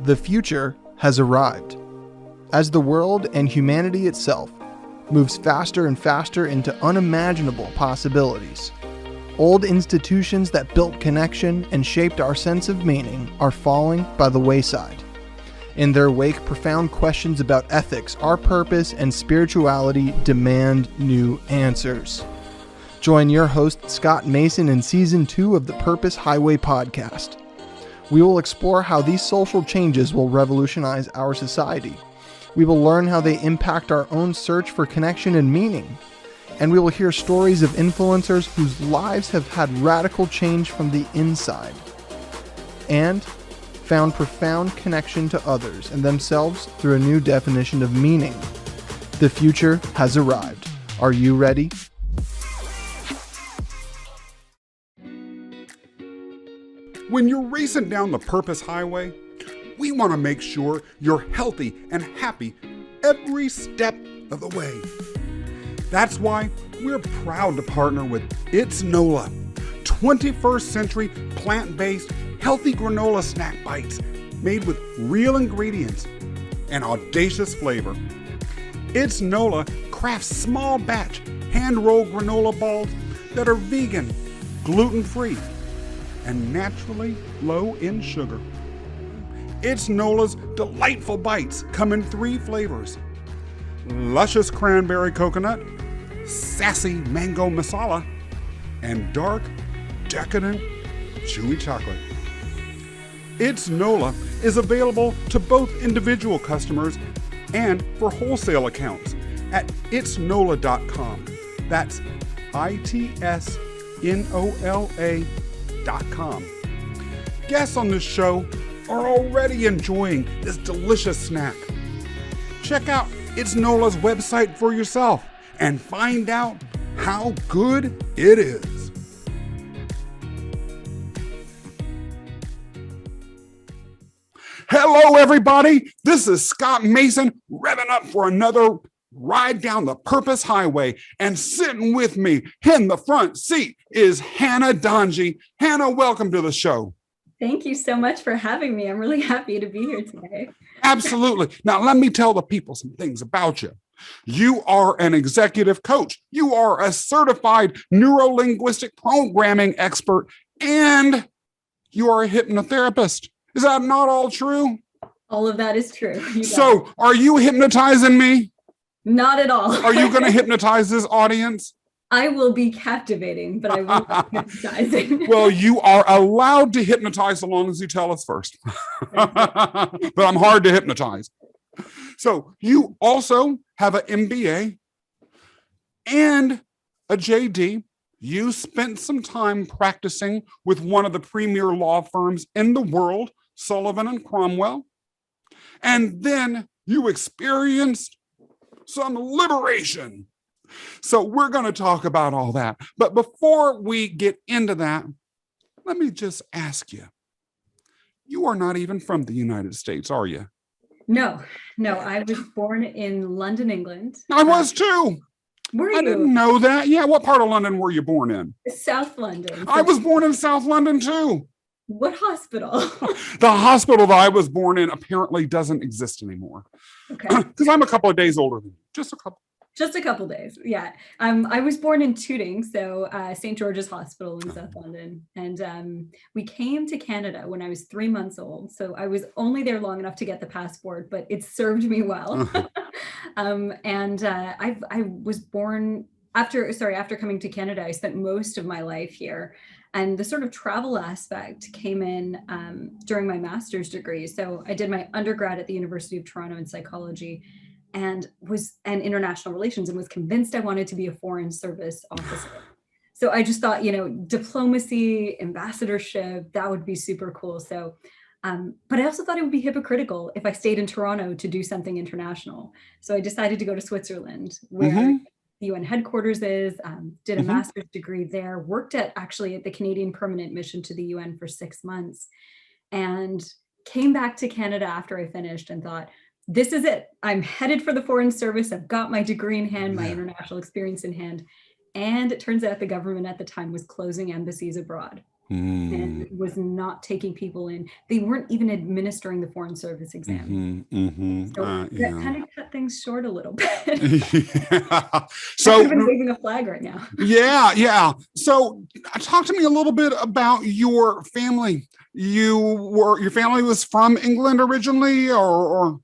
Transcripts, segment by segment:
The future has arrived. As the world and humanity itself moves faster and faster into unimaginable possibilities, old institutions that built connection and shaped our sense of meaning are falling by the wayside. In their wake, profound questions about ethics, our purpose, and spirituality demand new answers. Join your host, Scott Mason, in Season 2 of the Purpose Highway podcast. We will explore how these social changes will revolutionize our society. We will learn how they impact our own search for connection and meaning. And we will hear stories of influencers whose lives have had radical change from the inside and found profound connection to others and themselves through a new definition of meaning. The future has arrived. Are you ready? When you're racing down the Purpose Highway, we want to make sure you're healthy and happy every step of the way. That's why we're proud to partner with It's NOLA, 21st century plant-based healthy granola snack bites made with real ingredients and audacious flavor. It's NOLA crafts small batch hand-rolled granola balls that are vegan, gluten-free, and naturally low in sugar. It's NOLA's delightful bites come in 3 flavors: luscious cranberry coconut, sassy mango masala, and dark, decadent, chewy chocolate. It's NOLA is available to both individual customers and for wholesale accounts at itsnola.com. That's ITSNOLA.com. Guests on this show are already enjoying this delicious snack. Check out It's NOLA's website for yourself and find out how good it is. Hello, everybody. This is Scott Mason revving up for another ride down the Purpose Highway. And sitting with me in the front seat is Hana Dhanji. Hana, welcome to the show. Thank you so much for having me. I'm really happy to be here today. Absolutely. Now, let me tell the people some things about you. You are an executive coach. You are a certified neuro-linguistic programming expert, and you are a hypnotherapist. Is that not all true? All of that is true. So, are you hypnotizing me? Not at all. Are you going to hypnotize this audience? I will be captivating, but I won't be hypnotizing. Well, you are allowed to hypnotize so long as you tell us first. But I'm hard to hypnotize. So, you also have an MBA and a JD. You spent some time practicing with one of the premier law firms in the world, Sullivan and Cromwell. And then you experienced some liberation. So we're going to talk about all that. But before we get into that, let me just ask you, you are not even from the United States, are you? No, I was born in London, England. I was too. Were you? I didn't know that. Yeah, what part of London were you born in? South London. I was born in South London too. What hospital? The hospital that I was born in apparently doesn't exist anymore. Okay. Because I'm a couple of days older than you. Just a couple days. Yeah. I was born in Tooting, so St. George's Hospital in South London. And we came to Canada when I was 3 months old. So I was only there long enough to get the passport, but it served me well. I was born after coming to Canada. I spent most of my life here. And the sort of travel aspect came in during my master's degree. So I did my undergrad at the University of Toronto in psychology and international relations, and was convinced I wanted to be a foreign service officer. So I just thought, diplomacy, ambassadorship, that would be super cool. So, but I also thought it would be hypocritical if I stayed in Toronto to do something international. So I decided to go to Switzerland, where the UN headquarters is, did a master's degree there, worked at the Canadian Permanent Mission to the UN for 6 months, and came back to Canada after I finished and thought, this is it. I'm headed for the Foreign Service. I've got my degree in hand, my international experience in hand. And it turns out the government at the time was closing embassies abroad. and was not taking people in. They weren't even administering the Foreign Service exam. So that kind of cut things short a little bit. Yeah. So I could have been waving a flag right now. Yeah. So talk to me a little bit about your family. Your family was from England originally, or?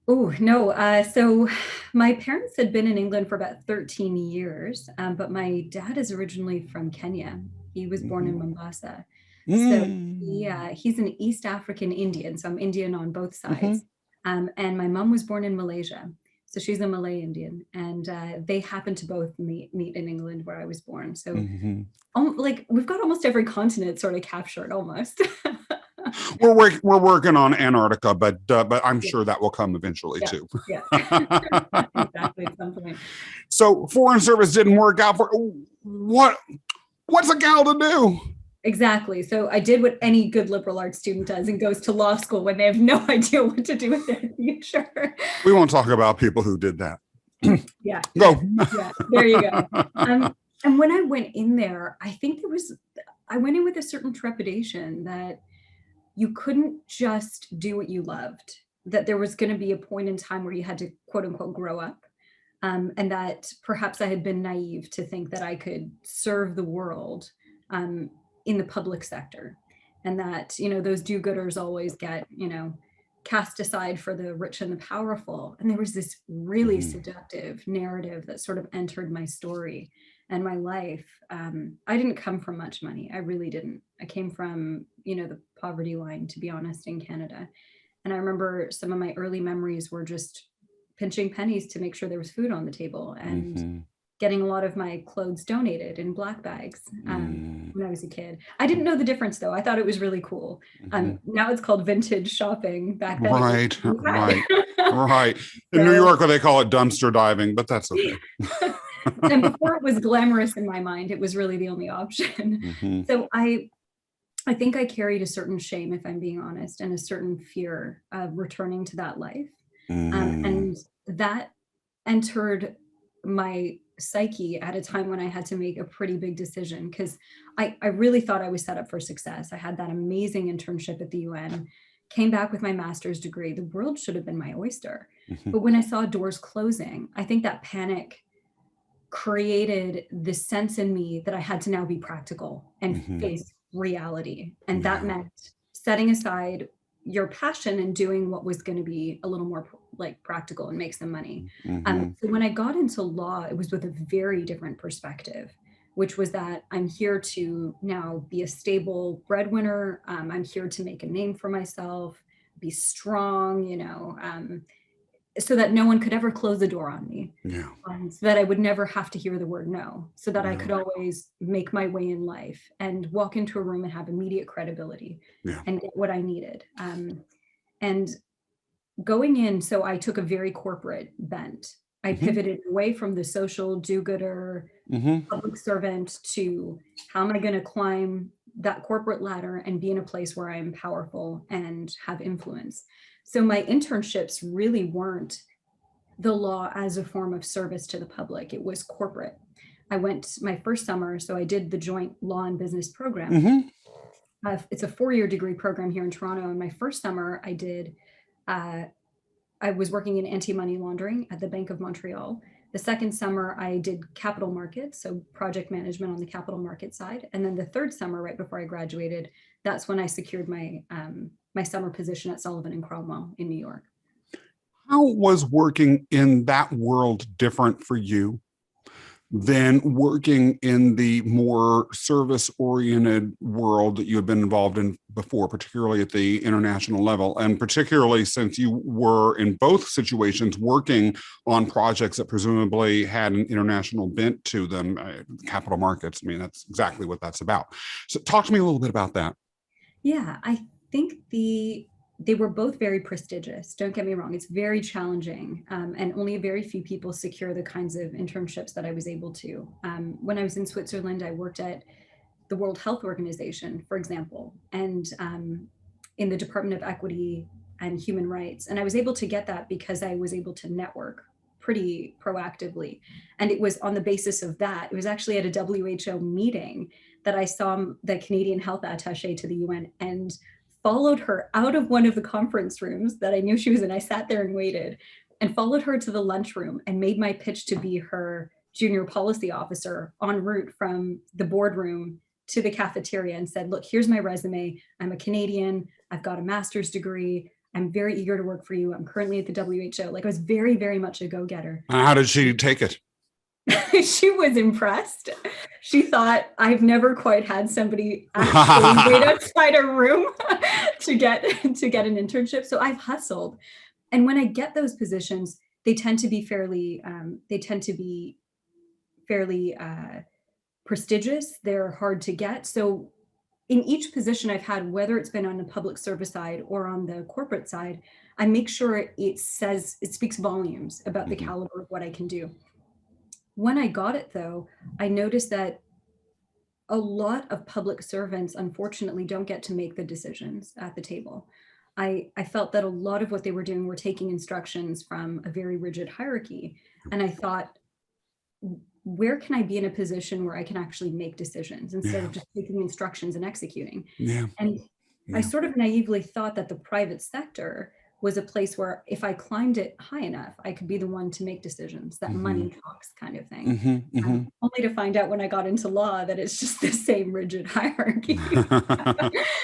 Oh, no. So my parents had been in England for about 13 years, but my dad is originally from Kenya. He was born in Mombasa. So he's an East African Indian. So I'm Indian on both sides. And my mom was born in Malaysia. So she's a Malay Indian. And they happened to both meet in England where I was born. So like we've got almost every continent sort of captured almost. We're working on Antarctica, but I'm sure that will come eventually too. Yeah, exactly, at some point. So Foreign Service didn't work out for what's a gal to do? Exactly. So I did what any good liberal arts student does and goes to law school when they have no idea what to do with their future. We won't talk about people who did that. Yeah. Go. Yeah, there you go. And when I went in there, I think I went in with a certain trepidation that you couldn't just do what you loved, that there was going to be a point in time where you had to, quote unquote, grow up. And that perhaps I had been naive to think that I could serve the world in the public sector. And that, those do-gooders always get, cast aside for the rich and the powerful. And there was this really seductive narrative that sort of entered my story and my life. I didn't come from much money. I really didn't. I came from, the poverty line, to be honest, in Canada. And I remember some of my early memories were just pinching pennies to make sure there was food on the table and getting a lot of my clothes donated in black bags when I was a kid. I didn't know the difference though. I thought it was really cool. Now it's called vintage shopping. Back then. Right. In New York, they call it dumpster diving, but that's okay. And before it was glamorous in my mind, it was really the only option. So I think I carried a certain shame, if I'm being honest, and a certain fear of returning to that life. And that entered my psyche at a time when I had to make a pretty big decision, because I really thought I was set up for success. I had that amazing internship at the UN, came back with my master's degree. The world should have been my oyster. But when I saw doors closing, I think that panic created this sense in me that I had to now be practical and face reality. And that meant setting aside your passion and doing what was going to be a little more like practical and make some money. So when I got into law, it was with a very different perspective, which was that I'm here to now be a stable breadwinner. I'm here to make a name for myself, be strong, so that no one could ever close the door on me. So that I would never have to hear the word no, so that I could always make my way in life and walk into a room and have immediate credibility and get what I needed. And going in, so I took a very corporate bent. I pivoted away from the social do-gooder public servant to how am I going to climb that corporate ladder and be in a place where I am powerful and have influence. So my internships really weren't the law as a form of service to the public. It was corporate. I went my first summer, so I did the joint law and business program. It's a 4-year degree program here in Toronto. And my first summer I was working in anti-money laundering at the Bank of Montreal. The second summer I did capital markets, so project management on the capital market side. And then the third summer, right before I graduated, that's when I secured my my summer position at Sullivan and Cromwell in New York. How was working in that world different for you than working in the more service-oriented world that you had been involved in before, particularly at the international level, and particularly since you were in both situations working on projects that presumably had an international bent to them, capital markets? I mean, that's exactly what that's about. So talk to me a little bit about that. Yeah, I think they were both very prestigious. Don't get me wrong, it's very challenging, and only a very few people secure the kinds of internships that I was able to. When I was in Switzerland, I worked at the World Health Organization, for example, and in the Department of Equity and Human Rights. And I was able to get that because I was able to network pretty proactively. And it was on the basis of that, it was actually at a WHO meeting that I saw the Canadian health attaché to the UN and followed her out of one of the conference rooms that I knew she was in. I sat there and waited and followed her to the lunchroom and made my pitch to be her junior policy officer en route from the boardroom to the cafeteria and said, look, here's my resume. I'm a Canadian. I've got a master's degree. I'm very eager to work for you. I'm currently at the WHO. Like, I was very, very much a go-getter. How did she take it? She was impressed. She thought, I've never quite had somebody actually wait outside a room to get an internship. So I've hustled. And when I get those positions, they tend to be fairly prestigious. They're hard to get. So in each position I've had, whether it's been on the public service side or on the corporate side, I make sure it speaks volumes about the caliber of what I can do. When I got it, though, I noticed that a lot of public servants, unfortunately, don't get to make the decisions at the table. I felt that a lot of what they were doing were taking instructions from a very rigid hierarchy. And I thought, where can I be in a position where I can actually make decisions instead of just taking instructions and executing? And I sort of naively thought that the private sector was a place where if I climbed it high enough, I could be the one to make decisions, that money talks kind of thing. Only to find out when I got into law that it's just the same rigid hierarchy.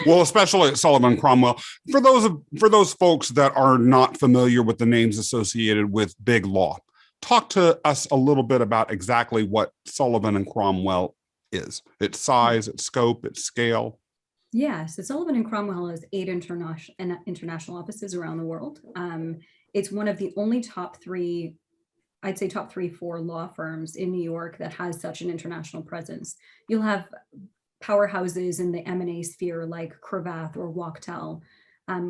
Well, especially at Sullivan Cromwell. For those folks that are not familiar with the names associated with big law, talk to us a little bit about exactly what Sullivan and Cromwell is, its size, its scope, its scale. Yeah, so Sullivan and Cromwell has 8 international offices around the world. It's one of the only top 3, top 4 law firms in New York that has such an international presence. You'll have powerhouses in the M&A sphere like Cravath or Wachtell,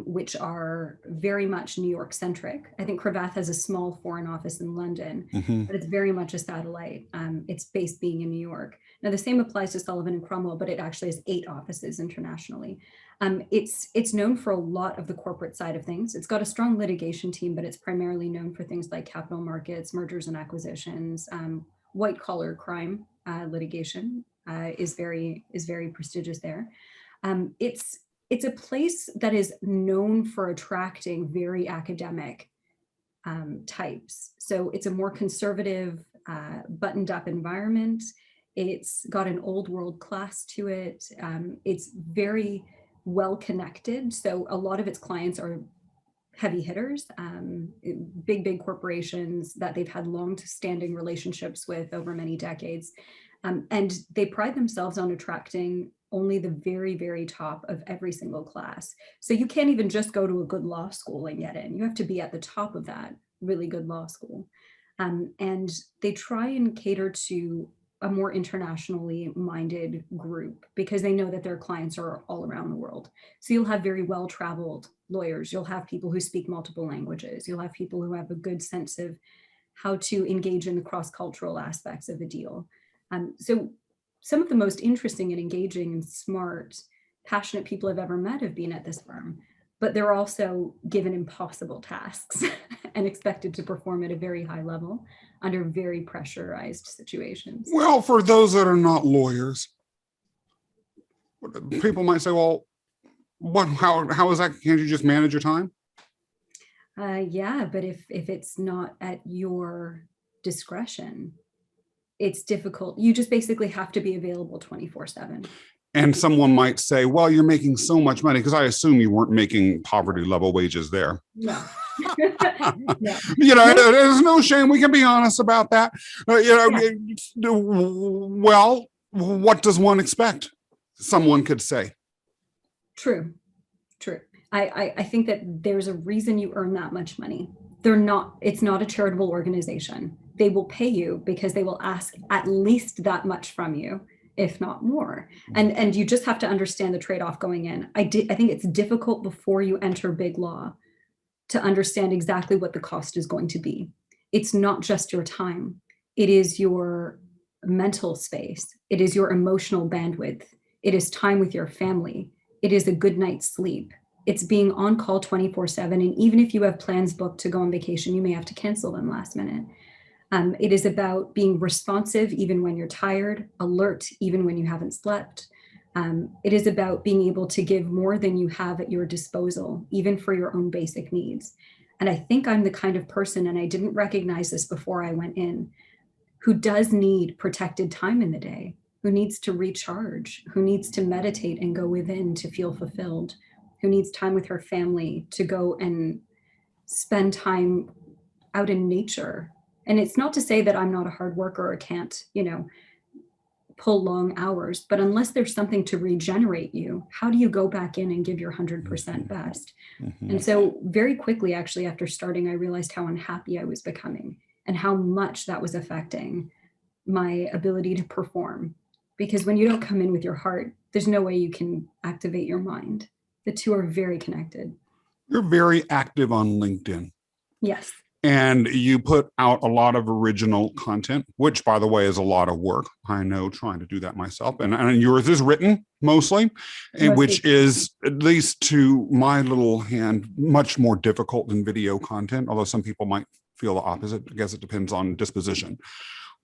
which are very much New York centric. I think Cravath has a small foreign office in London, but it's very much a satellite. It's based being in New York. Now the same applies to Sullivan and Cromwell, but it actually has 8 offices internationally. It's known for a lot of the corporate side of things. It's got a strong litigation team, but it's primarily known for things like capital markets, mergers and acquisitions, white collar crime litigation is very prestigious there. It's a place that is known for attracting very academic types. So it's a more conservative, buttoned up environment. It's got an old world class to it. It's very well connected. So a lot of its clients are heavy hitters, big corporations that they've had long-standing relationships with over many decades. And they pride themselves on attracting only the very, very top of every single class. So you can't even just go to a good law school and get in. You have to be at the top of that really good law school. And they try and cater to a more internationally minded group because they know that their clients are all around the world. So you'll have very well-traveled lawyers. You'll have people who speak multiple languages. You'll have people who have a good sense of how to engage in the cross-cultural aspects of the deal. So some of the most interesting and engaging and smart, passionate people I've ever met have been at this firm, but they're also given impossible tasks and expected to perform at a very high level under very pressurized situations. Well, for those that are not lawyers, people might say, well, how is that? Can't you just manage your time? Yeah, but if it's not at your discretion, it's difficult. You just basically have to be available 24/7. And someone might say, well, you're making so much money, because I assume you weren't making poverty level wages there. No. No. There's no shame. We can be honest about that. Well, what does one expect? Someone could say. True. I think that there's a reason you earn that much money. It's not a charitable organization. They will pay you because they will ask at least that much from you, if not more. And you just have to understand the trade-off going in. I think it's difficult before you enter big law to understand exactly what the cost is going to be. It's not just your time. It is your mental space. It is your emotional bandwidth. It is time with your family. It is a good night's sleep. It's being on call 24/7. And even if you have plans booked to go on vacation, you may have to cancel them last minute. It is about being responsive even when you're tired, alert even when you haven't slept. It is about being able to give more than you have at your disposal, even for your own basic needs. And I think I'm the kind of person, and I didn't recognize this before I went in, who does need protected time in the day, who needs to recharge, who needs to meditate and go within to feel fulfilled, who needs time with her family to go and spend time out in nature. And it's not to say that I'm not a hard worker or can't, pull long hours, but unless there's something to regenerate you, how do you go back in and give your 100% best? And so very quickly, actually, after starting, I realized how unhappy I was becoming and how much that was affecting my ability to perform. Because when you don't come in with your heart, there's no way you can activate your mind. The two are very connected. You're very active on LinkedIn. Yes. And you put out a lot of original content, which, by the way, is a lot of work. I know, trying to do that myself. And yours is written mostly, which is, at least to my little hand, much more difficult than video content, although some people might feel the opposite. I guess it depends on disposition.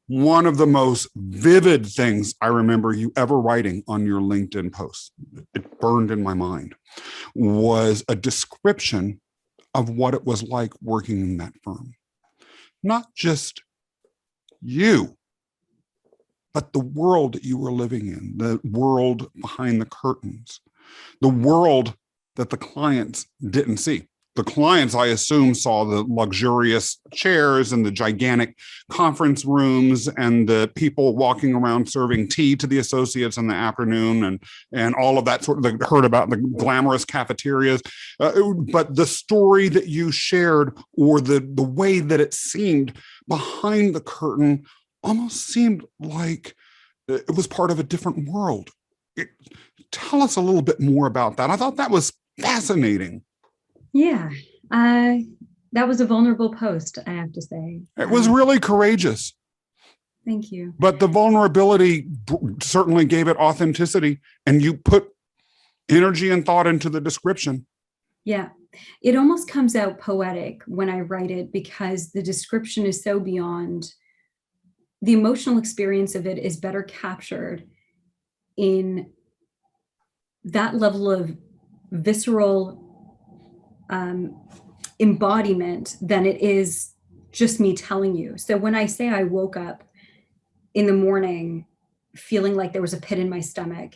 One of the most vivid things I remember you ever writing on your LinkedIn posts, it burned in my mind, was a description of what it was like working in that firm. Not just you, but the world that you were living in, the world behind the curtains, the world that the clients didn't see. The clients, I assume, saw the luxurious chairs and the gigantic conference rooms and the people walking around serving tea to the associates in the afternoon and all of that sort of, they heard about the glamorous cafeterias. But the story that you shared, or the way that it seemed behind the curtain, almost seemed like it was part of a different world. Tell us a little bit more about that. I thought that was fascinating. Yeah, that was a vulnerable post, I have to say. It was really courageous. Thank you. But the vulnerability certainly gave it authenticity, and you put energy and thought into the description. Yeah, it almost comes out poetic when I write it, because the description is so beyond. The emotional experience of it is better captured in that level of visceral embodiment than it is just me telling you. So when I say I woke up in the morning feeling like there was a pit in my stomach,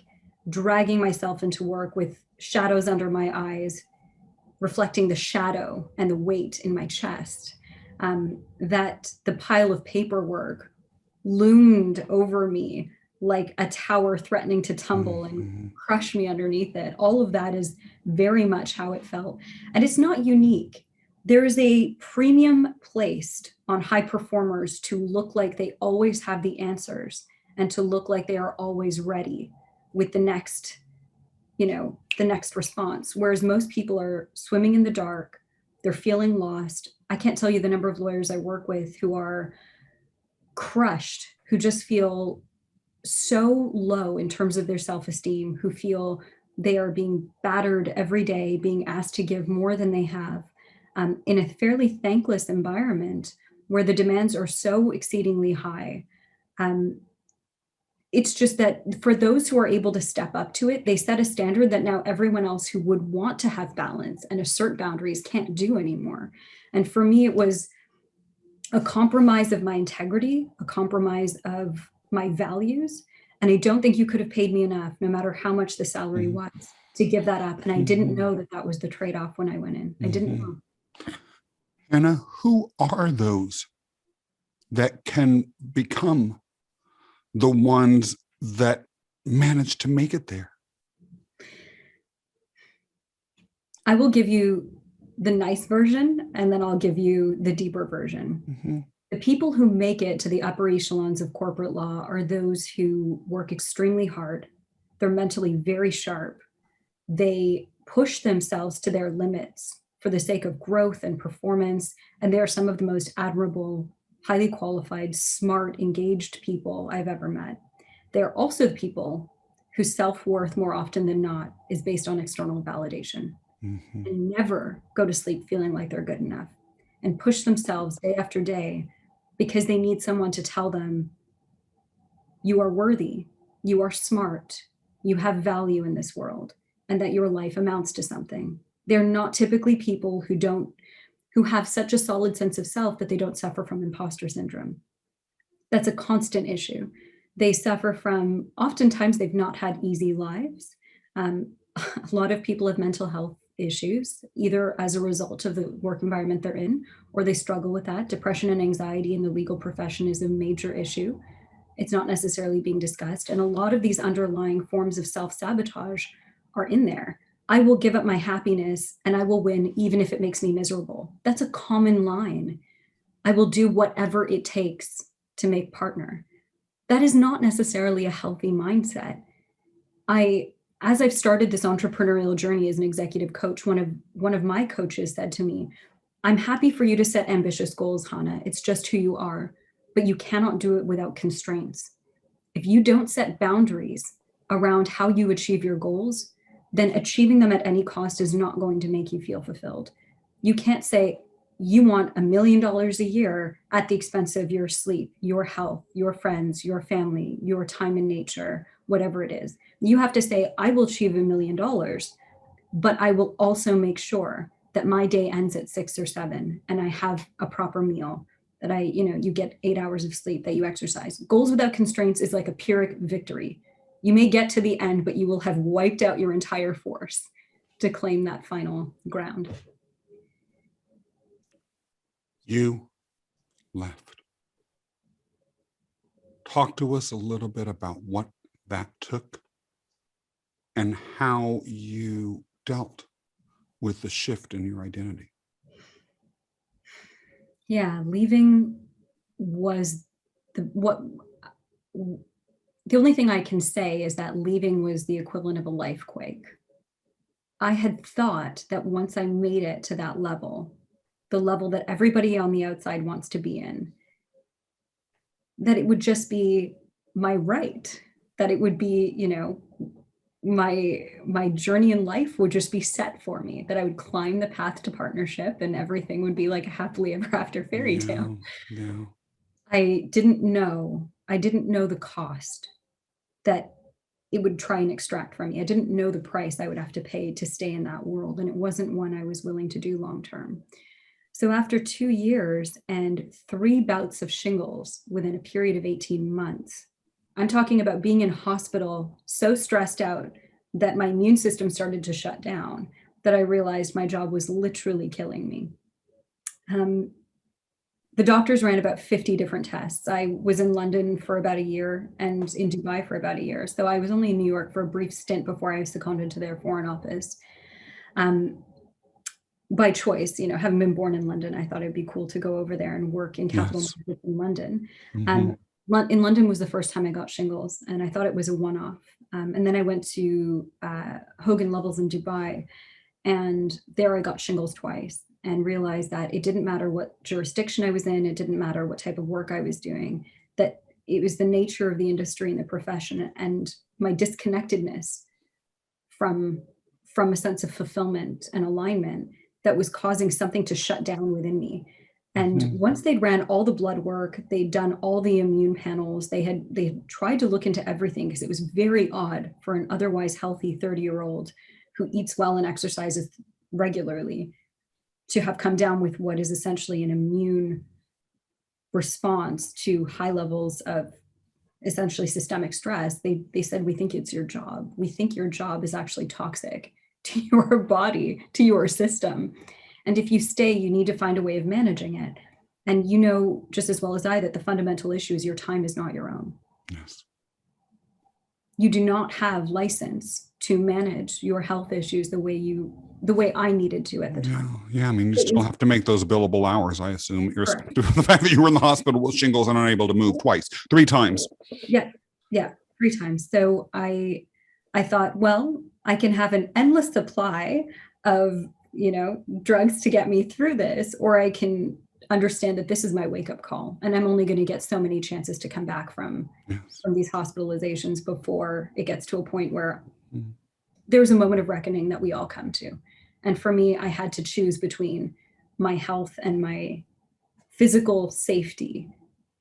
dragging myself into work with shadows under my eyes, reflecting the shadow and the weight in my chest, that the pile of paperwork loomed over me like a tower threatening to tumble and crush me underneath it. All of that is very much how it felt. And it's not unique. There is a premium placed on high performers to look like they always have the answers and to look like they are always ready with the next response. Whereas most people are swimming in the dark, they're feeling lost. I can't tell you the number of lawyers I work with who are crushed, who just feel so low in terms of their self-esteem, who feel they are being battered every day, being asked to give more than they have, in a fairly thankless environment where the demands are so exceedingly high. It's just that for those who are able to step up to it, they set a standard that now everyone else who would want to have balance and assert boundaries can't do anymore. And for me, it was a compromise of my integrity, a compromise of my values. And I don't think you could have paid me enough, no matter how much the salary was, to give that up. And I didn't know that that was the trade-off when I went in. I didn't know. Hana, who are those that can become the ones that manage to make it there? I will give you the nice version, and then I'll give you the deeper version. The people who make it to the upper echelons of corporate law are those who work extremely hard. They're mentally very sharp. They push themselves to their limits for the sake of growth and performance. And they are some of the most admirable, highly qualified, smart, engaged people I've ever met. They're also the people whose self-worth more often than not is based on external validation. And never go to sleep feeling like they're good enough, and push themselves day after day because they need someone to tell them, you are worthy, you are smart, you have value in this world, and that your life amounts to something. They're not typically people who have such a solid sense of self that they don't suffer from imposter syndrome. That's a constant issue. They suffer from, oftentimes they've not had easy lives. A lot of people have mental health issues, either as a result of the work environment they're in, or they struggle with that. Depression and anxiety in the legal profession is a major issue. It's not necessarily being discussed. And a lot of these underlying forms of self-sabotage are in there. I will give up my happiness and I will win even if it makes me miserable. That's a common line. I will do whatever it takes to make partner. That is not necessarily a healthy mindset. As I've started this entrepreneurial journey as an executive coach, one of my coaches said to me, I'm happy for you to set ambitious goals, Hana. It's just who you are, but you cannot do it without constraints. If you don't set boundaries around how you achieve your goals, then achieving them at any cost is not going to make you feel fulfilled. You can't say you want $1 million a year at the expense of your sleep, your health, your friends, your family, your time in nature, whatever it is. You have to say, I will achieve $1 million, but I will also make sure that my day ends at 6 or 7 and I have a proper meal, that you get 8 hours of sleep, that you exercise. Goals without constraints is like a Pyrrhic victory. You may get to the end, but you will have wiped out your entire force to claim that final ground. You left. Talk to us a little bit about what that took and how you dealt with the shift in your identity. Yeah, leaving was the only thing I can say is that leaving was the equivalent of a life quake. I had thought that once I made it to that level, the level that everybody on the outside wants to be in, that it would just be my right, that it would be, my journey in life would just be set for me, that I would climb the path to partnership and everything would be like a happily ever after fairy tale. Yeah. I didn't know the cost that it would try and extract from me. I didn't know the price I would have to pay to stay in that world, and it wasn't one I was willing to do long term. So after 2 years and 3 bouts of shingles within a period of 18 months, I'm talking about being in hospital, so stressed out that my immune system started to shut down, that I realized my job was literally killing me. The doctors ran about 50 different tests. I was in London for about a year and in Dubai for about a year. So I was only in New York for a brief stint before I seconded to their foreign office. By choice, having been born in London, I thought it'd be cool to go over there and work in capital markets in London. In London was the first time I got shingles, and I thought it was a one-off. And then I went to Hogan Lovells in Dubai, and there I got shingles twice, and realized that it didn't matter what jurisdiction I was in, it didn't matter what type of work I was doing, that it was the nature of the industry and the profession and my disconnectedness from a sense of fulfillment and alignment that was causing something to shut down within me. And once they'd ran all the blood work, they'd done all the immune panels, they had tried to look into everything, because it was very odd for an otherwise healthy 30-year-old who eats well and exercises regularly to have come down with what is essentially an immune response to high levels of essentially systemic stress. They said, we think it's your job. We think your job is actually toxic to your body, to your system. And if you stay, you need to find a way of managing it. And just as well as I that the fundamental issue is your time is not your own. Yes. You do not have license to manage your health issues the way I needed to at the time. Yeah. I mean, you still have to make those billable hours, I assume, irrespective of the fact that you were in the hospital with shingles and unable to move 3 times. Yeah, 3 times. So I thought, well, I can have an endless supply of, drugs to get me through this, or I can understand that this is my wake-up call, and I'm only going to get so many chances to come back from these hospitalizations before it gets to a point where there's a moment of reckoning that we all come to. And for me, I had to choose between my health and my physical safety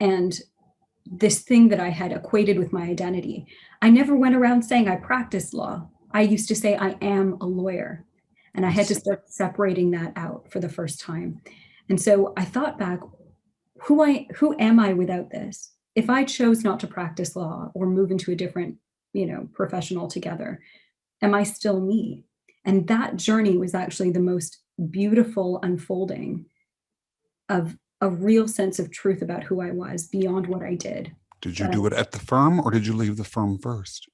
and this thing that I had equated with my identity. I never went around saying I practiced law. I used to say I am a lawyer. And I had to start separating that out for the first time. And so I thought back, who am I without this? If I chose not to practice law or move into a different, profession altogether, am I still me? And that journey was actually the most beautiful unfolding of a real sense of truth about who I was beyond what I did. Did you do it at the firm, or did you leave the firm first?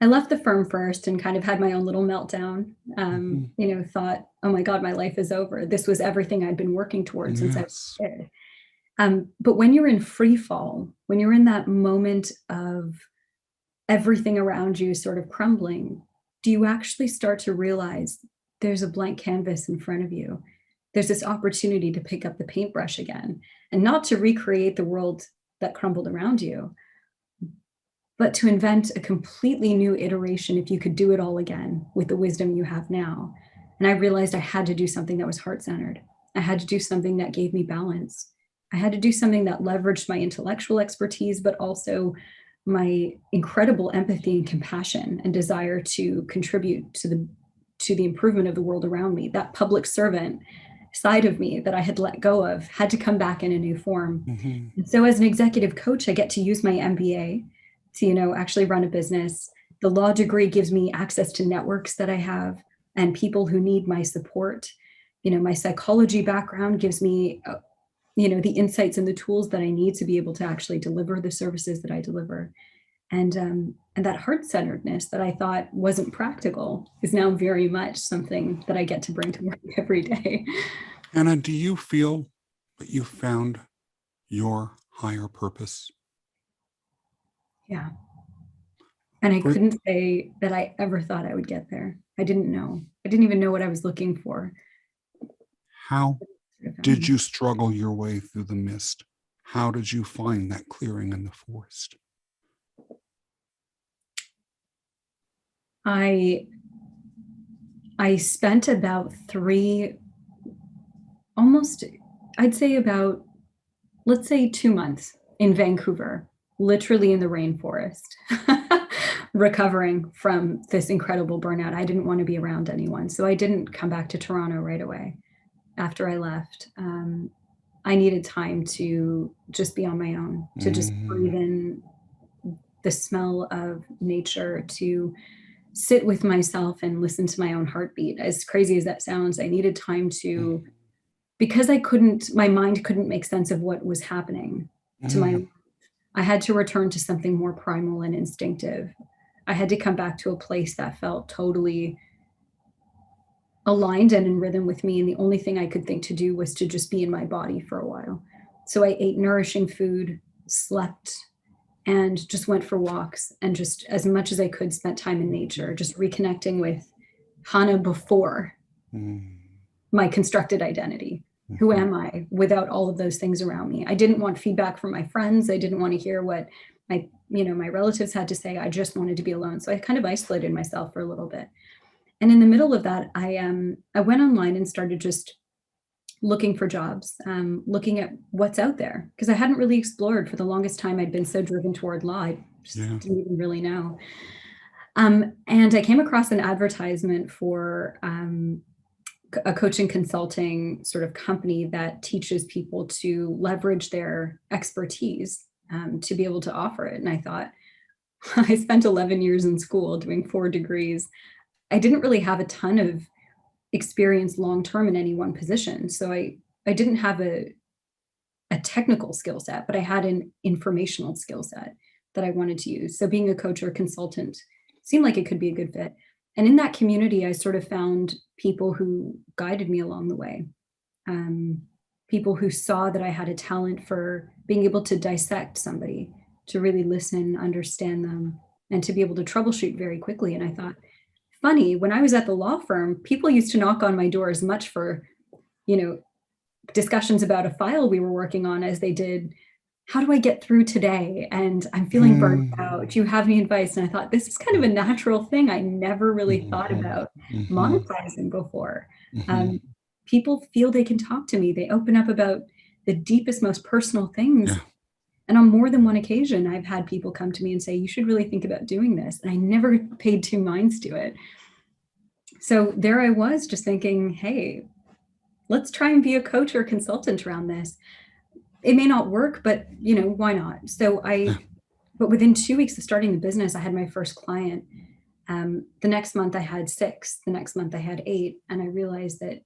I left the firm first and kind of had my own little meltdown. Thought, oh my God, my life is over. This was everything I'd been working towards since I was a kid. But when you're in free fall, when you're in that moment of everything around you sort of crumbling, do you actually start to realize there's a blank canvas in front of you? There's this opportunity to pick up the paintbrush again, and not to recreate the world that crumbled around you, but to invent a completely new iteration if you could do it all again with the wisdom you have now. And I realized I had to do something that was heart-centered. I had to do something that gave me balance. I had to do something that leveraged my intellectual expertise, but also my incredible empathy and compassion and desire to contribute to the improvement of the world around me. That public servant side of me that I had let go of had to come back in a new form. Mm-hmm. And so as an executive coach, I get to use my MBA to, actually run a business. The law degree gives me access to networks that I have and people who need my support. My psychology background gives me, the insights and the tools that I need to be able to actually deliver the services that I deliver. And that heart-centeredness that I thought wasn't practical is now very much something that I get to bring to work every day. Hana, do you feel that you found your higher purpose? Yeah. And I couldn't say that I ever thought I would get there. I didn't know. I didn't even know what I was looking for. How did you struggle your way through the mist? How did you find that clearing in the forest? I spent about let's say 2 months in Vancouver, literally in the rainforest, recovering from this incredible burnout. I didn't want to be around anyone. So I didn't come back to Toronto right away after I left. I needed time to just be on my own, to just breathe in the smell of nature, to sit with myself and listen to my own heartbeat. As crazy as that sounds, I needed time to, because my mind couldn't make sense of what was happening to my life. I had to return to something more primal and instinctive. I had to come back to a place that felt totally aligned and in rhythm with me. And the only thing I could think to do was to just be in my body for a while. So I ate nourishing food, slept, and just went for walks, and just as much as I could spent time in nature, just reconnecting with Hana before my constructed identity. Who am I without all of those things around me? I didn't want feedback from my friends. I didn't want to hear what my relatives had to say. I just wanted to be alone. So I kind of isolated myself for a little bit. And in the middle of that, I went online and started just looking for jobs, looking at what's out there, because I hadn't really explored. For the longest time, I'd been so driven toward law, I just didn't even really know. And I came across an advertisement for a coaching consulting sort of company that teaches people to leverage their expertise to be able to offer it. And I thought, I spent 11 years in school doing 4 degrees. I didn't really have a ton of experience long-term in any one position. So I didn't have a technical skill set, but I had an informational skill set that I wanted to use. So being a coach or consultant seemed like it could be a good fit. And in that community, I sort of found people who guided me along the way. People who saw that I had a talent for being able to dissect somebody, to really listen, understand them, and to be able to troubleshoot very quickly. And I thought, funny, when I was at the law firm, people used to knock on my door as much for, discussions about a file we were working on as they did, how do I get through today? And I'm feeling burnt out. Do you have any advice? And I thought, this is kind of a natural thing I never really thought about monetizing before. People feel they can talk to me. They open up about the deepest, most personal things. And on more than one occasion, I've had people come to me and say, you should really think about doing this. And I never paid two minds to it. So there I was just thinking, hey, let's try and be a coach or consultant around this. It may not work, but why not? But within 2 weeks of starting the business, I had my first client. The next month I had 6, the next month I had 8. And I realized that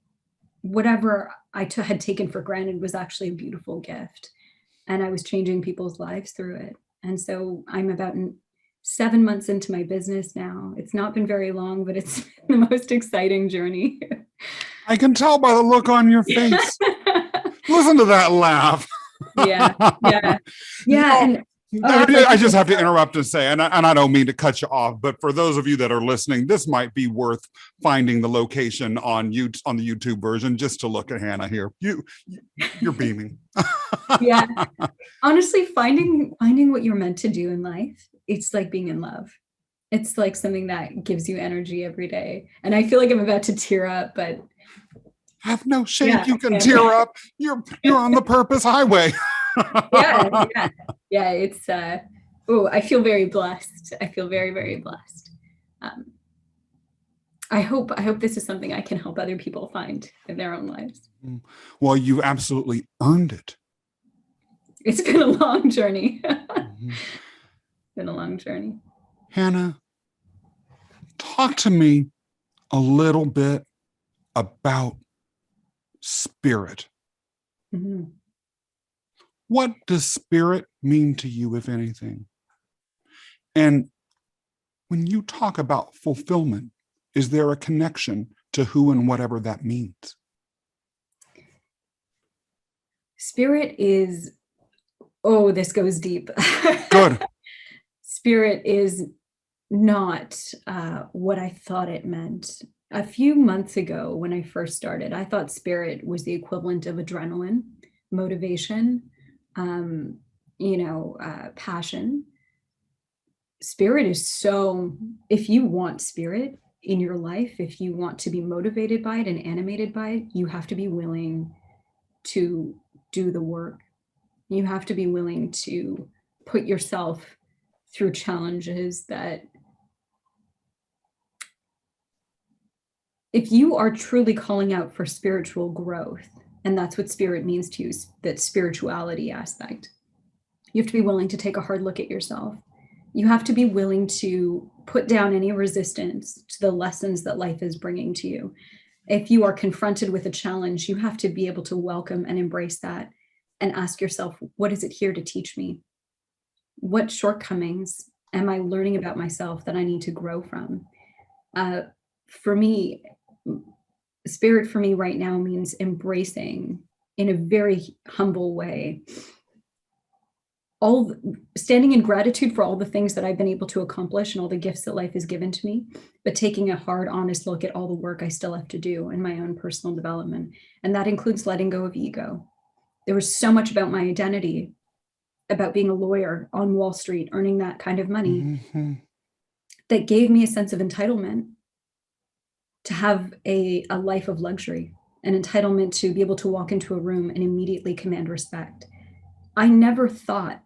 whatever I had taken for granted was actually a beautiful gift. And I was changing people's lives through it. And so I'm about 7 months into my business now. It's not been very long, but it's the most exciting journey. I can tell by the look on your face. Listen to that laugh. Yeah. And I just have to interrupt and say, and I don't mean to cut you off, but for those of you that are listening, this might be worth finding the location on the YouTube version just to look at Hana here. You're beaming. Yeah. Honestly, finding what you're meant to do in life, it's like being in love. It's like something that gives you energy every day. And I feel like I'm about to tear up, but have no shame. You can tear up. You're on the purpose highway. Yeah. It's I feel very blessed. I feel very, very blessed. I hope this is something I can help other people find in their own lives. Well, you absolutely earned it. It's been a long journey. It's been a long journey. Hana, talk to me a little bit about spirit. Mm-hmm. What does spirit mean to you, if anything? And when you talk about fulfillment, is there a connection to who and whatever that means? Spirit is, this goes deep. Good. Spirit is not what I thought it meant. A few months ago, when I first started, I thought spirit was the equivalent of adrenaline, motivation, passion. Spirit is if you want spirit in your life, if you want to be motivated by it and animated by it, you have to be willing to do the work. You have to be willing to put yourself through challenges that if you are truly calling out for spiritual growth, and that's what spirit means to you, that spirituality aspect, you have to be willing to take a hard look at yourself. You have to be willing to put down any resistance to the lessons that life is bringing to you. If you are confronted with a challenge, you have to be able to welcome and embrace that and ask yourself, what is it here to teach me? What shortcomings am I learning about myself that I need to grow from? For me, spirit for me right now means embracing in a very humble way, standing in gratitude for all the things that I've been able to accomplish and all the gifts that life has given to me, but taking a hard, honest look at all the work I still have to do in my own personal development. And that includes letting go of ego. There was so much about my identity, about being a lawyer on Wall Street, earning that kind of money, that gave me a sense of entitlement to have a life of luxury, an entitlement to be able to walk into a room and immediately command respect. I never thought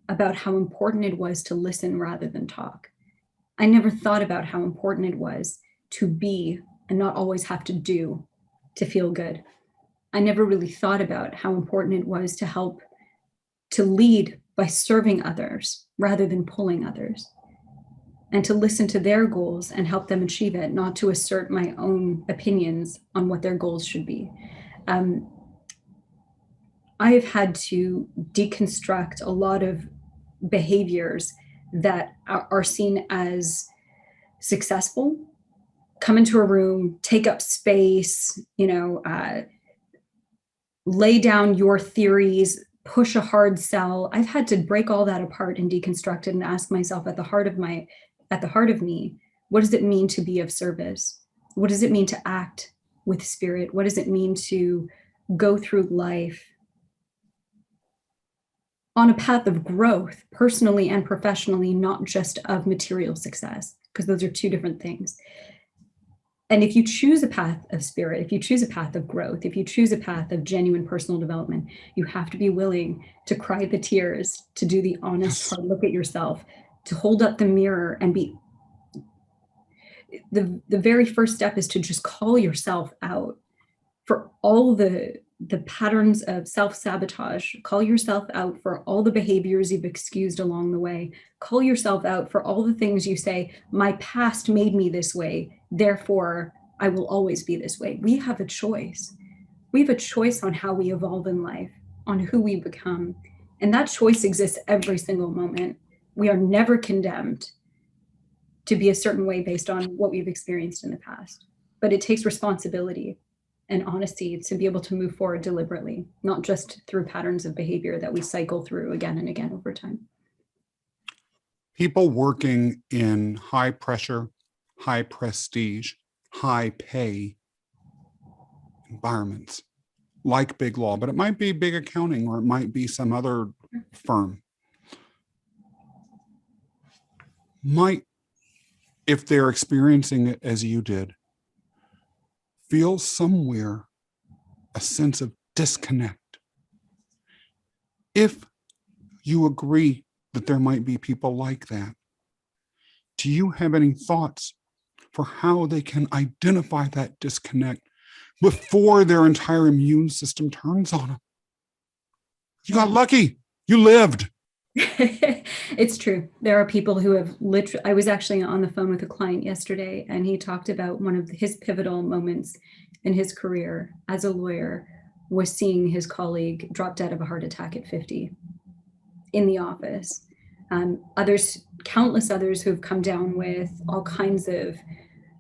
about how important it was to listen rather than talk. I never thought about how important it was to be and not always have to do to feel good. I never really thought about how important it was to help to lead by serving others rather than pulling others, and to listen to their goals and help them achieve it, not to assert my own opinions on what their goals should be. I have had to deconstruct a lot of behaviors that are seen as successful. Come into a room, take up space, lay down your theories, push a hard sell. I've had to break all that apart and deconstruct it and ask myself at the heart of me, what does it mean to be of service? What does it mean to act with spirit? What does it mean to go through life on a path of growth, personally and professionally, not just of material success, because those are two different things. And if you choose a path of spirit, if you choose a path of growth, if you choose a path of genuine personal development, you have to be willing to cry the tears, to do the honest, hard look at yourself, to hold up the mirror and be. The very first step is to just call yourself out for all the patterns of self-sabotage. Call yourself out for all the behaviors you've excused along the way. Call yourself out for all the things you say, my past made me this way, therefore I will always be this way. We have a choice. We have a choice on how we evolve in life, on who we become. And that choice exists every single moment. We are never condemned to be a certain way based on what we've experienced in the past. But it takes responsibility and honesty to be able to move forward deliberately, not just through patterns of behavior that we cycle through again and again over time. People working in high pressure, high prestige, high pay environments like Big Law, but it might be big accounting or it might be some other firm, might, if they're experiencing it as you did, feel somewhere a sense of disconnect. If you agree that there might be people like that, do you have any thoughts for how they can identify that disconnect before their entire immune system turns on them? You got lucky. You lived. It's true. There are people who have literally, I was actually on the phone with a client yesterday, and he talked about one of his pivotal moments in his career as a lawyer was seeing his colleague drop dead of a heart attack at 50 in the office. Others, countless others who've come down with all kinds of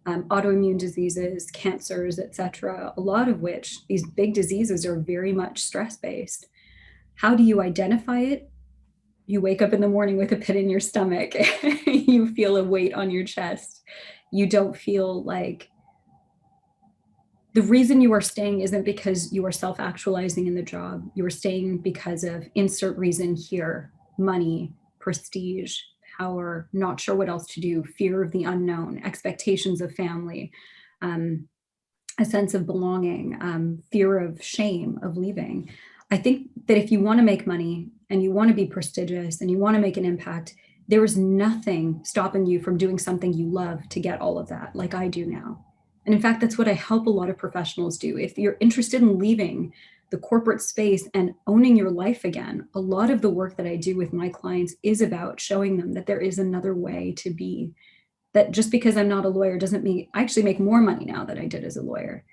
autoimmune diseases, cancers, etc., a lot of which these big diseases are very much stress-based. How do you identify it? You wake up in the morning with a pit in your stomach. You feel a weight on your chest. You don't feel like the reason you are staying isn't because you are self-actualizing in the job. You are staying because of insert reason here: money, prestige, power, not sure what else to do, fear of the unknown, expectations of family, a sense of belonging, fear of shame of leaving. I think that if you want to make money and you want to be prestigious and you want to make an impact, there is nothing stopping you from doing something you love to get all of that, like I do now. And in fact, that's what I help a lot of professionals do. If you're interested in leaving the corporate space and owning your life again, a lot of the work that I do with my clients is about showing them that there is another way to be. That just because I'm not a lawyer doesn't mean I actually make more money now than I did as a lawyer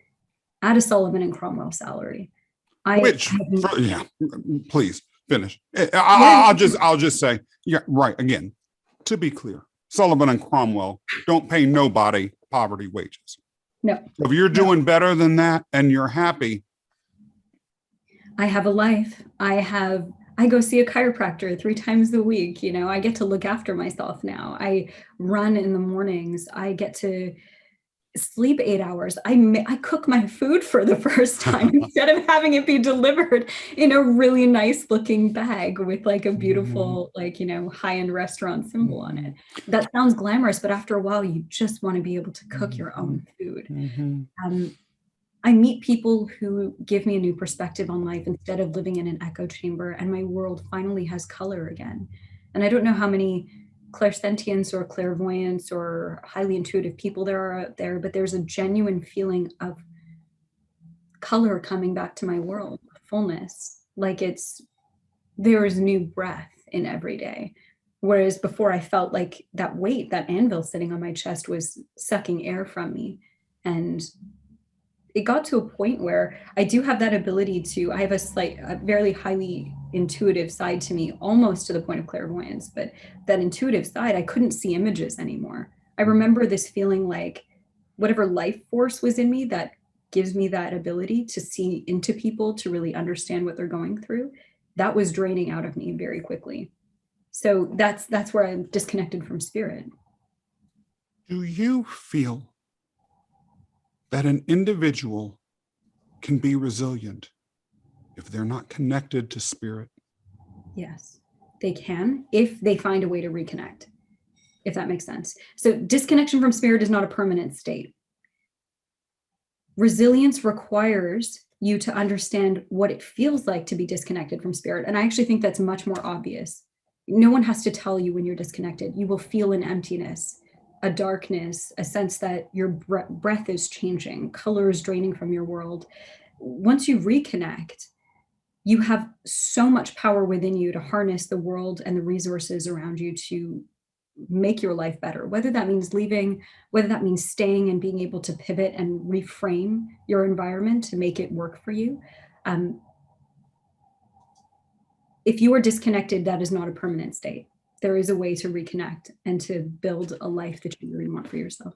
at a Sullivan and Cromwell salary. Yeah, please finish. I'll just say, yeah, right. Again, to be clear, Sullivan and Cromwell don't pay nobody poverty wages. No. If you're doing better than that and you're happy. I have a life. I go see a chiropractor 3 times a week. You know, I get to look after myself now. I run in the mornings. I get to sleep 8 hours. I cook my food for the first time instead of having it be delivered in a really nice looking bag with like a beautiful, like, you know, high-end restaurant symbol on it. That sounds glamorous, but after a while, you just want to be able to cook your own food. I meet people who give me a new perspective on life instead of living in an echo chamber, and my world finally has color again. And I don't know how many clairsentience or clairvoyance or highly intuitive people there are out there, but there's a genuine feeling of color coming back to my world, fullness, like there is new breath in every day. Whereas before I felt like that weight, that anvil sitting on my chest was sucking air from me. And it got to a point where I do have that ability I have a very highly intuitive side to me, almost to the point of clairvoyance, but that intuitive side, I couldn't see images anymore. I remember this feeling like whatever life force was in me that gives me that ability to see into people, to really understand what they're going through, that was draining out of me very quickly. So that's where I'm disconnected from spirit. Do you feel that an individual can be resilient if they're not connected to spirit? Yes, they can, if they find a way to reconnect, if that makes sense. So disconnection from spirit is not a permanent state. resilience requires you to understand what it feels like to be disconnected from spirit. And I actually think that's much more obvious. No one has to tell you when you're disconnected. You will feel an emptiness, a darkness, a sense that your breath is changing, color is draining from your world. Once you reconnect, you have so much power within you to harness the world and the resources around you to make your life better, whether that means leaving, whether that means staying and being able to pivot and reframe your environment to make it work for you. If you are disconnected, that is not a permanent state. There is a way to reconnect and to build a life that you really want for yourself.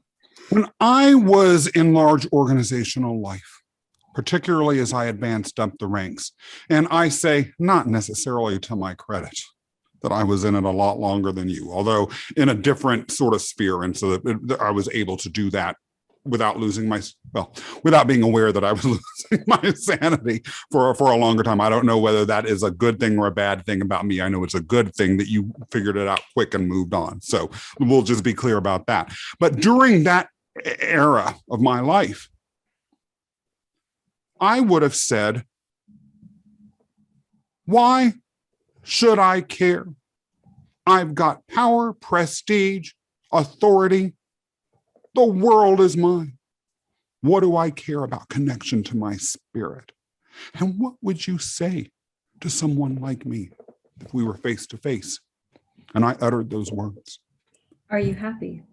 When I was in large organizational life, particularly as I advanced up the ranks, and I say not necessarily to my credit, that I was in it a lot longer than you, although in a different sort of sphere. And so that I was able to do that without losing without being aware that I was losing my sanity for a longer time. I don't know whether that is a good thing or a bad thing about me. I know it's a good thing that you figured it out quick and moved on. So we'll just be clear about that. But during that era of my life, I would have said, why should I care? I've got power, prestige, authority. The world is mine. What do I care about connection to my spirit? And what would you say to someone like me if we were face to face and I uttered those words? Are you happy?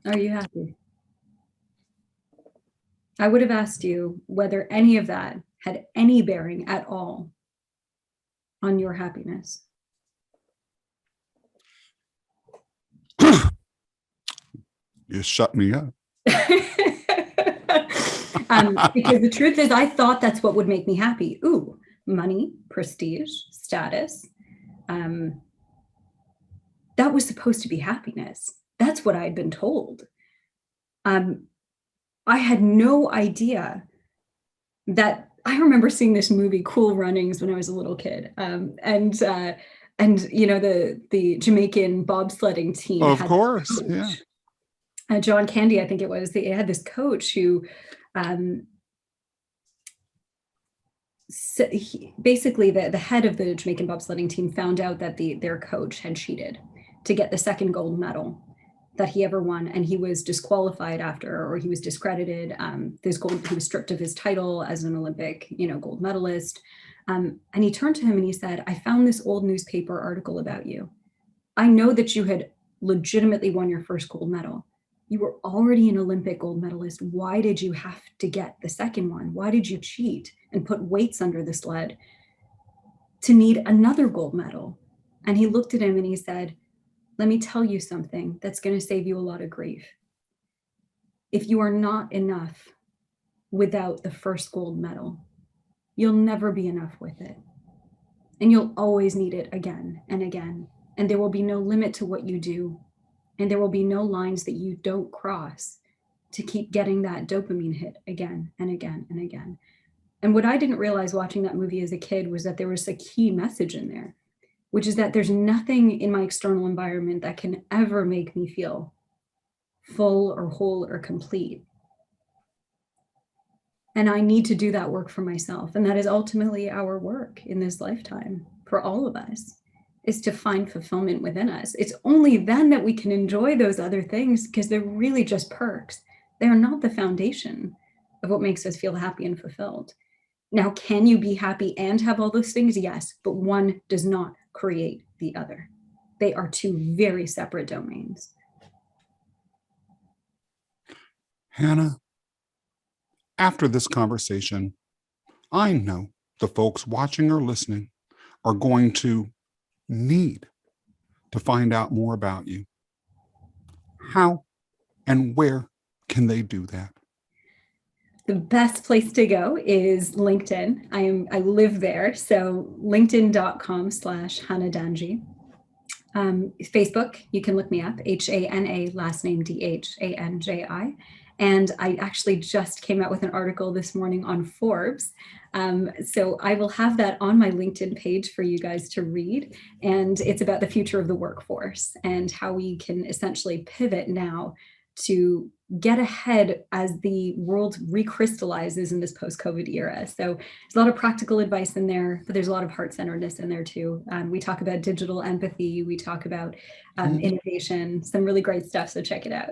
Are you happy? I would have asked you whether any of that had any bearing at all on your happiness. You shut me up. Because the truth is, I thought that's what would make me happy. Ooh, money, prestige, status. That was supposed to be happiness. That's what I had been told. I had no idea that. I remember seeing this movie, Cool Runnings, when I was a little kid, and you know the Jamaican bobsledding team. Of course, yeah. John Candy, I think it was. They had this coach who, basically the head of the Jamaican bobsledding team found out that their coach had cheated to get the second gold medal that he ever won, and he was disqualified after, or he was discredited. He was stripped of his title as an Olympic, gold medalist. And he turned to him and he said, "I found this old newspaper article about you. I know that you had legitimately won your first gold medal. You were already an Olympic gold medalist. Why did you have to get the second one? Why did you cheat and put weights under the sled to need another gold medal?" And he looked at him and he said, "Let me tell you something that's going to save you a lot of grief. If you are not enough without the first gold medal, you'll never be enough with it. And you'll always need it again and again. And there will be no limit to what you do. And there will be no lines that you don't cross to keep getting that dopamine hit again and again and again." And what I didn't realize watching that movie as a kid was that there was a key message in there, which is that there's nothing in my external environment that can ever make me feel full or whole or complete. And I need to do that work for myself. And that is ultimately our work in this lifetime for all of us, is to find fulfillment within us. It's only then that we can enjoy those other things, because they're really just perks. They are not the foundation of what makes us feel happy and fulfilled. Now, can you be happy and have all those things? Yes, but one does not create the other. They are two very separate domains. Hana, after this conversation, I know the folks watching or listening are going to need to find out more about you. How and where can they do that? The best place to go is LinkedIn. I live there. So linkedin.com/Hana Dhanji. Facebook, you can look me up, Hana, last name Dhanji. And I actually just came out with an article this morning on Forbes. So I will have that on my LinkedIn page for you guys to read. And it's about the future of the workforce and how we can essentially pivot now to get ahead as the world recrystallizes in this post-COVID era. So there's a lot of practical advice in there, but there's a lot of heart-centeredness in there too. We talk about digital empathy. We talk about innovation, some really great stuff. So check it out.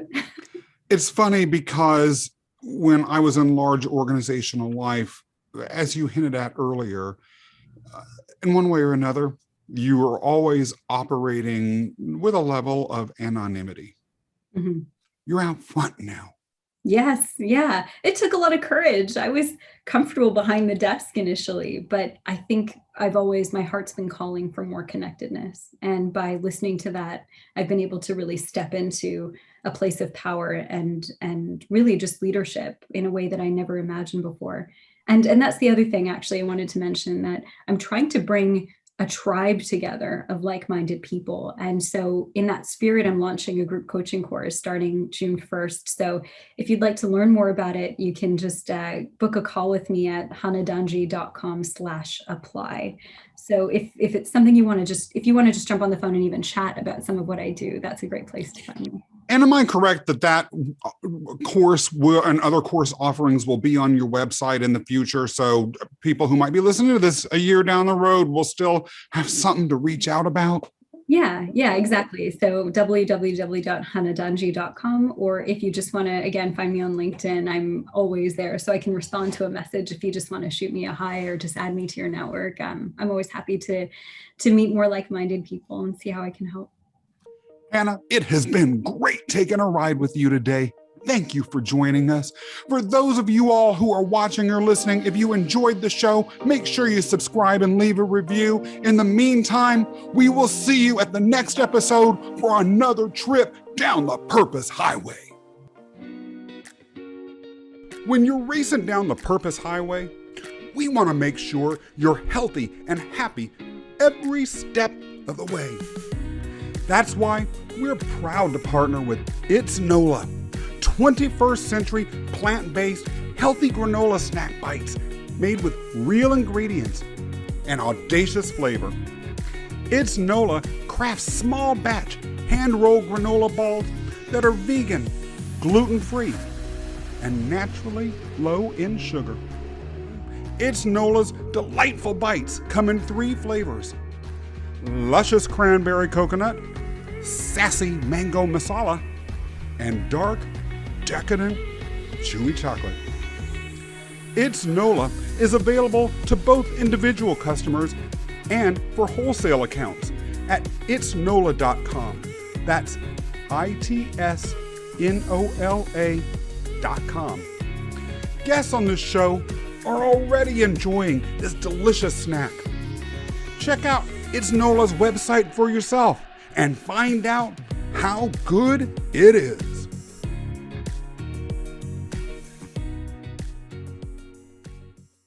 It's funny because when I was in large organizational life, as you hinted at earlier, in one way or another, you were always operating with a level of anonymity. Mm-hmm. You're out front now. Yes. Yeah. It took a lot of courage. I was comfortable behind the desk initially, but I think my heart's been calling for more connectedness. And by listening to that, I've been able to really step into a place of power and really just leadership in a way that I never imagined before. And that's the other thing, actually, I wanted to mention, that I'm trying to bring a tribe together of like-minded people. And so in that spirit, I'm launching a group coaching course starting June 1st. So if you'd like to learn more about it, you can just book a call with me at hanadhanji.com/apply. So if it's something you want to if you want to just jump on the phone and even chat about some of what I do, that's a great place to find me. And am I correct that course and other course offerings will be on your website in the future? So people who might be listening to this a year down the road will still have something to reach out about? Yeah, exactly. So www.hanadhanji.com, or if you just want to, again, find me on LinkedIn, I'm always there. So I can respond to a message if you just want to shoot me a hi or just add me to your network. I'm always happy to meet more like-minded people and see how I can help. Hana, it has been great taking a ride with you today. Thank you for joining us. For those of you all who are watching or listening, if you enjoyed the show, make sure you subscribe and leave a review. In the meantime, we will see you at the next episode for another trip down the Purpose Highway. When you're racing down the Purpose Highway, we want to make sure you're healthy and happy every step of the way. That's why we're proud to partner with It's NOLA, 21st century plant-based healthy granola snack bites made with real ingredients and audacious flavor. It's NOLA crafts small batch hand-rolled granola balls that are vegan, gluten-free, and naturally low in sugar. It's NOLA's delightful bites come in 3 flavors: luscious cranberry coconut, sassy mango masala, and dark, decadent, chewy chocolate. It's NOLA is available to both individual customers and for wholesale accounts at itsnola.com. That's itsnola.com. Guests on this show are already enjoying this delicious snack. Check out It's NOLA's website for yourself and find out how good it is.